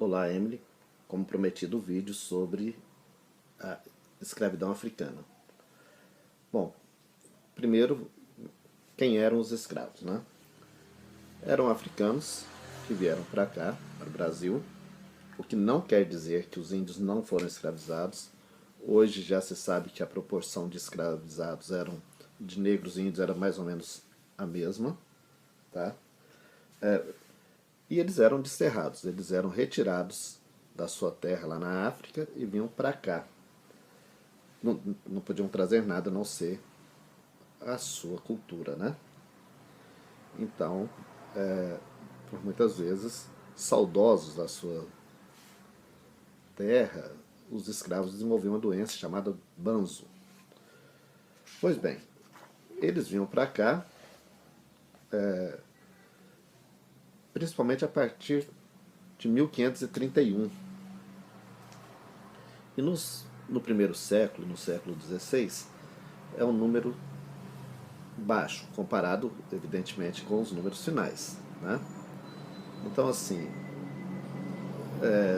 Olá, Emily. Como prometido, o vídeo sobre a escravidão africana. Bom, primeiro, quem eram os escravos, né? Eram africanos que vieram para cá, para o Brasil, o que não quer dizer que os índios não foram escravizados. Hoje já se sabe que a proporção de escravizados de negros e índios era mais ou menos a mesma, tá? E eles eram desterrados, eles eram retirados da sua terra lá na África e vinham para cá. Não podiam trazer nada a não ser a sua cultura, né? Então, por muitas vezes, saudosos da sua terra, os escravos desenvolviam uma doença chamada banzo. Pois bem, eles vinham para cá, principalmente a partir de 1531. E no primeiro século, no século XVI, é um número baixo, comparado, evidentemente, com os números finais, né? Então, assim,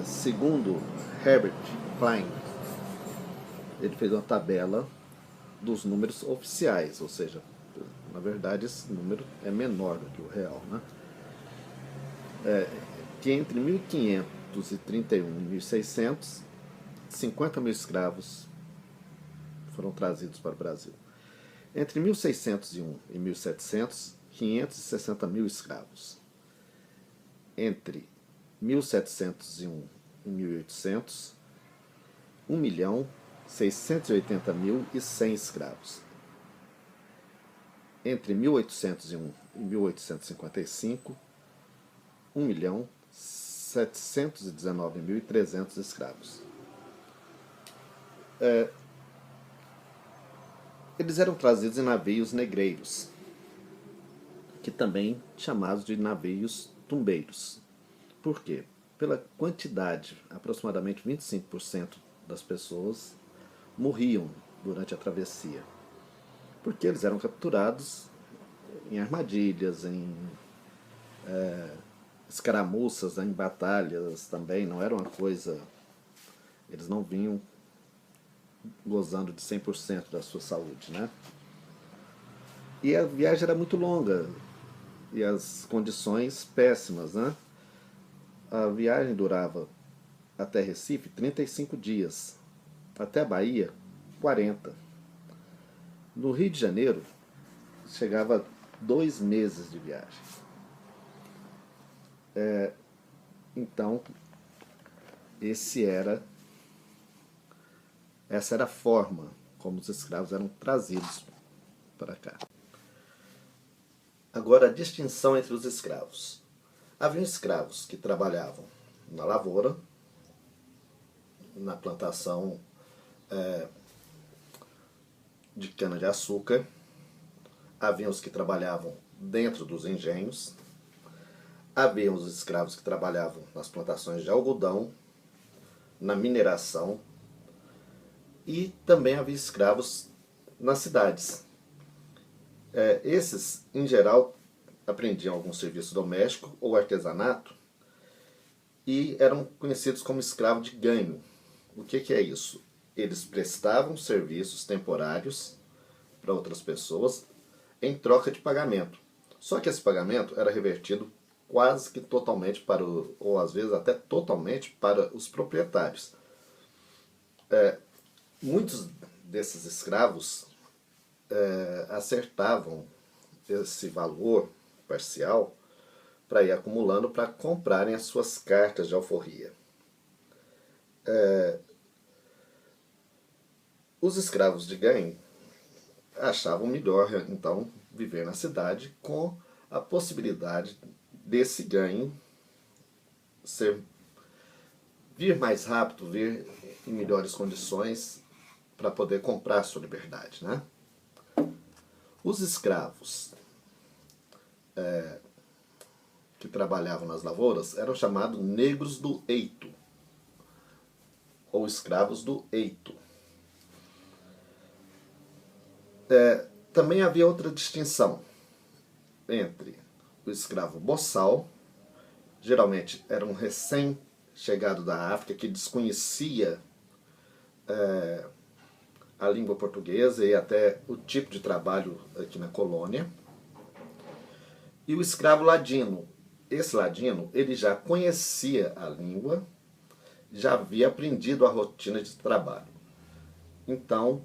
segundo Herbert Klein, ele fez uma tabela dos números oficiais, ou seja, na verdade esse número é menor do que o real, né? Que entre 1531 e 1600, 50 mil escravos foram trazidos para o Brasil. Entre 1601 e 1700, 560 mil escravos. Entre 1701 e 1800, 1.680.100 escravos. Entre 1801 e 1855, 1.719.300 escravos. Eles eram trazidos em navios negreiros, que também chamados de navios tumbeiros. Por quê? Pela quantidade, aproximadamente 25% das pessoas morriam durante a travessia, porque eles eram capturados em armadilhas, em escaramuças, em batalhas também. Não era uma coisa... Eles não vinham gozando de 100% da sua saúde, né? E a viagem era muito longa e as condições péssimas, né? A viagem durava até Recife 35 dias, até a Bahia 40. No Rio de Janeiro chegava a 2 meses de viagem. Então, essa era a forma como os escravos eram trazidos para cá. Agora, a distinção entre os escravos. Havia escravos que trabalhavam na lavoura, na plantação de cana-de-açúcar. Havia os que trabalhavam dentro dos engenhos. Havia os escravos que trabalhavam nas plantações de algodão, na mineração. E também havia escravos nas cidades. Esses, em geral, aprendiam algum serviço doméstico ou artesanato e eram conhecidos como escravo de ganho. O que é isso? Eles prestavam serviços temporários para outras pessoas em troca de pagamento. Só que esse pagamento era revertido quase que totalmente ou às vezes até totalmente para os proprietários. Muitos desses escravos acertavam esse valor parcial para ir acumulando para comprarem as suas cartas de alforria. Os escravos de ganho achavam melhor, então, viver na cidade com a possibilidade desse ganho vir mais rápido, vir em melhores condições para poder comprar a sua liberdade, né? Os escravos que trabalhavam nas lavouras eram chamados negros do eito, ou escravos do eito. Também havia outra distinção entre o escravo boçal, geralmente era um chegado da África que desconhecia a língua portuguesa e até o tipo de trabalho aqui na colônia. E o escravo ladino. Esse ladino, ele já conhecia a língua, já havia aprendido a rotina de trabalho. Então,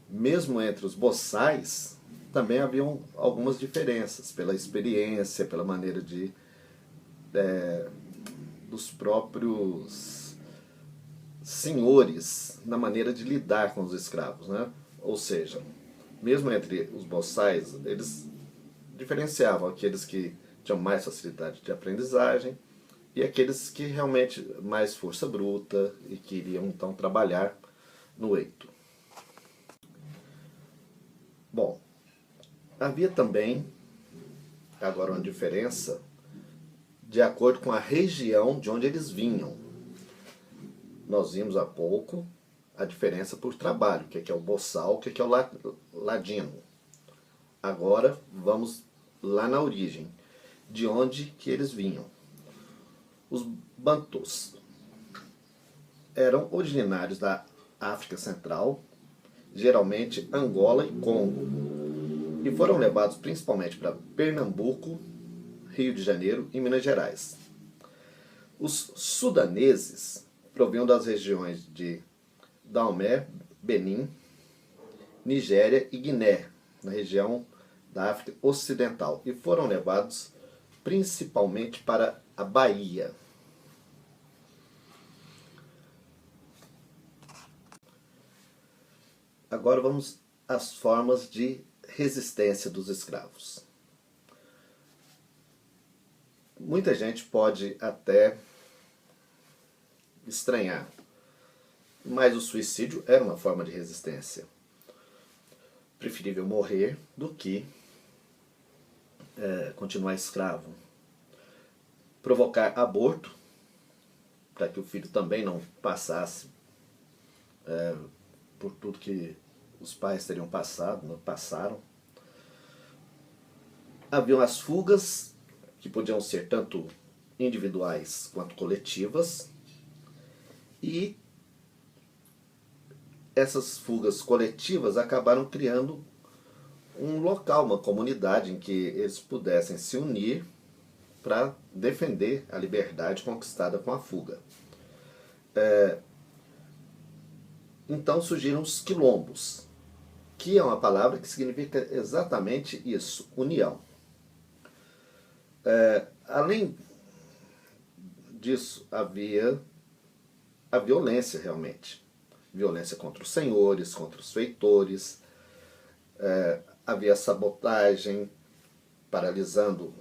mesmo entre os boçais, também haviam algumas diferenças, pela experiência, pela maneira dos próprios senhores, na maneira de lidar com os escravos, né? Ou seja, mesmo entre os boçais, eles diferenciavam aqueles que tinham mais facilidade de aprendizagem e aqueles que realmente mais força bruta e queriam então trabalhar no eito. Bom, havia também agora uma diferença de acordo com a região de onde eles vinham. Nós vimos há pouco a diferença por trabalho, o que é o boçal, o que é o ladino. Agora vamos lá na origem, de onde que eles vinham. Os bantus eram originários da África Central, geralmente Angola e Congo, e foram levados principalmente para Pernambuco, Rio de Janeiro e Minas Gerais. Os sudaneses provinham das regiões de Daomé, Benim, Nigéria e Guiné, na região da África Ocidental, e foram levados principalmente para a Bahia. Agora vamos às formas de resistência dos escravos. Muita gente pode até estranhar, mas o suicídio era uma forma de resistência. Preferível morrer do que continuar escravo. Provocar aborto, para que o filho também não passasse por tudo que os pais teriam passado, não passaram. Haviam as fugas, que podiam ser tanto individuais quanto coletivas, e essas fugas coletivas acabaram criando um local, uma comunidade em que eles pudessem se unir para defender a liberdade conquistada com a fuga. Então surgiram os quilombos, que é uma palavra que significa exatamente isso, união. Além disso, havia a violência realmente. Violência contra os senhores, contra os feitores, havia sabotagem, paralisando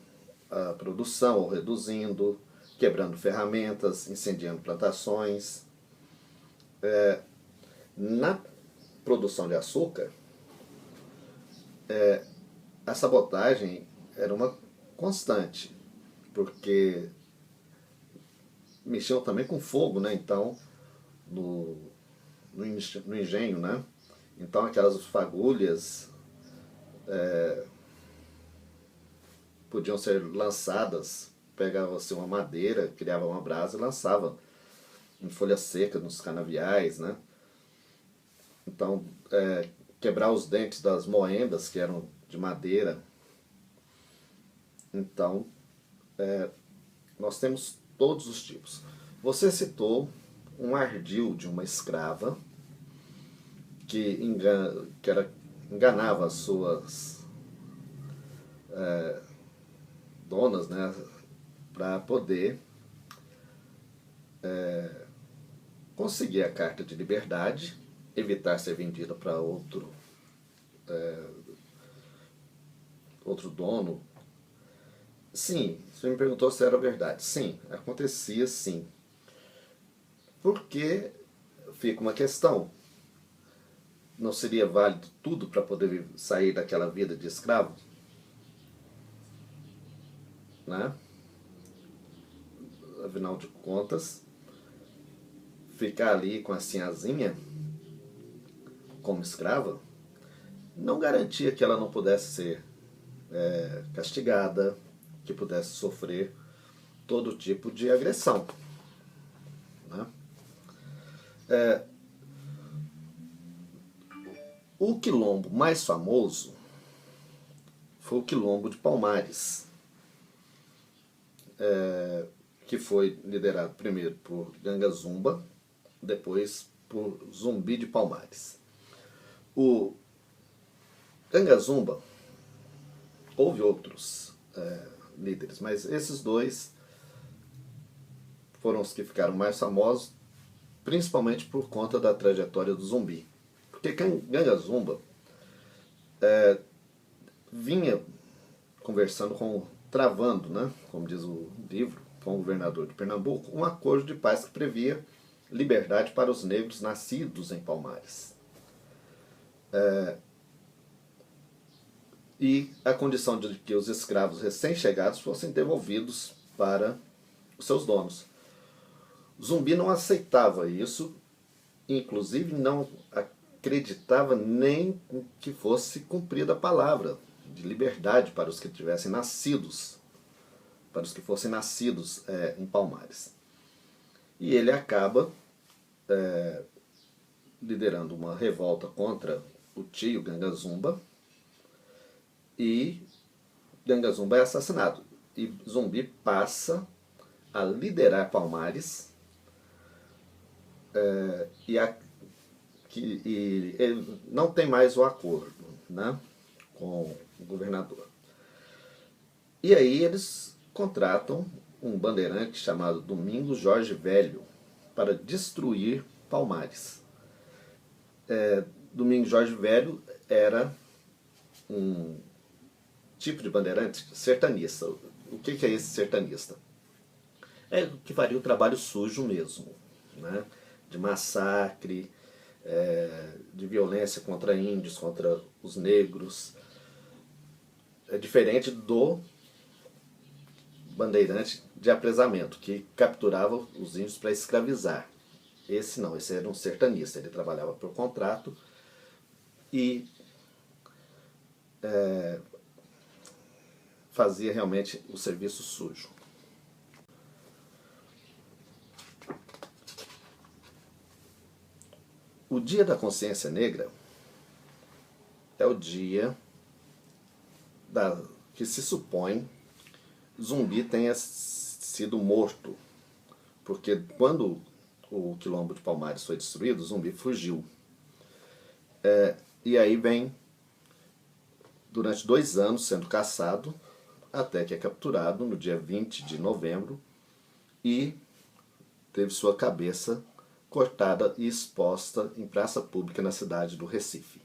a produção ou reduzindo, quebrando ferramentas, incendiando plantações. Na produção de açúcar, a sabotagem era uma constante, porque mexiam também com fogo, né? Então, no engenho, né? Então aquelas fagulhas podiam ser lançadas, pegava-se uma madeira, criava uma brasa e lançava em folha seca nos canaviais, né? Então, quebrar os dentes das moendas, que eram de madeira. Então, nós temos todos os tipos. Você citou um ardil de uma escrava que enganava as suas donas, né, para poder conseguir a carta de liberdade, evitar ser vendida para outro dono. Sim, você me perguntou se era verdade. Sim, acontecia sim. Porque fica uma questão. Não seria válido tudo para poder sair daquela vida de escravo? Né? Afinal de contas, ficar ali com a sinhazinha como escrava não garantia que ela não pudesse ser castigada, que pudesse sofrer todo tipo de agressão. né? O quilombo mais famoso foi o quilombo de Palmares, que foi liderado primeiro por Ganga Zumba, depois por Zumbi de Palmares. O Ganga Zumba, houve outros líderes, mas esses dois foram os que ficaram mais famosos, principalmente por conta da trajetória do Zumbi. Porque Ganga Zumba vinha conversando travando, né, como diz o livro, com o governador de Pernambuco, um acordo de paz que previa liberdade para os negros nascidos em Palmares. E a condição de que os escravos recém-chegados fossem devolvidos para os seus donos. Zumbi não aceitava isso, inclusive não acreditava nem que fosse cumprida a palavra de liberdade para os que tivessem nascidos, para os que fossem nascidos em Palmares. E ele acaba liderando uma revolta contra o tio Ganga Zumba, e Ganga Zumba é assassinado. E Zumbi passa a liderar Palmares, e ele não tem mais o acordo, né, com o governador. E aí eles contratam um bandeirante chamado Domingos Jorge Velho para destruir Palmares. Domingos Jorge Velho era um tipo de bandeirante sertanista. O que é esse sertanista? É o que faria o trabalho sujo mesmo, né? De massacre, de violência contra índios, contra os negros. É diferente do bandeirante de apresamento, que capturava os índios para escravizar. Esse não, esse era um sertanista, ele trabalhava por contrato e fazia realmente o serviço sujo. O Dia da Consciência Negra é o dia que se supõe Zumbi tenha sido morto, porque quando o quilombo de Palmares foi destruído, Zumbi fugiu. E aí vem, durante 2 anos, sendo caçado, até que é capturado no dia 20 de novembro e teve sua cabeça cortada e exposta em praça pública na cidade do Recife.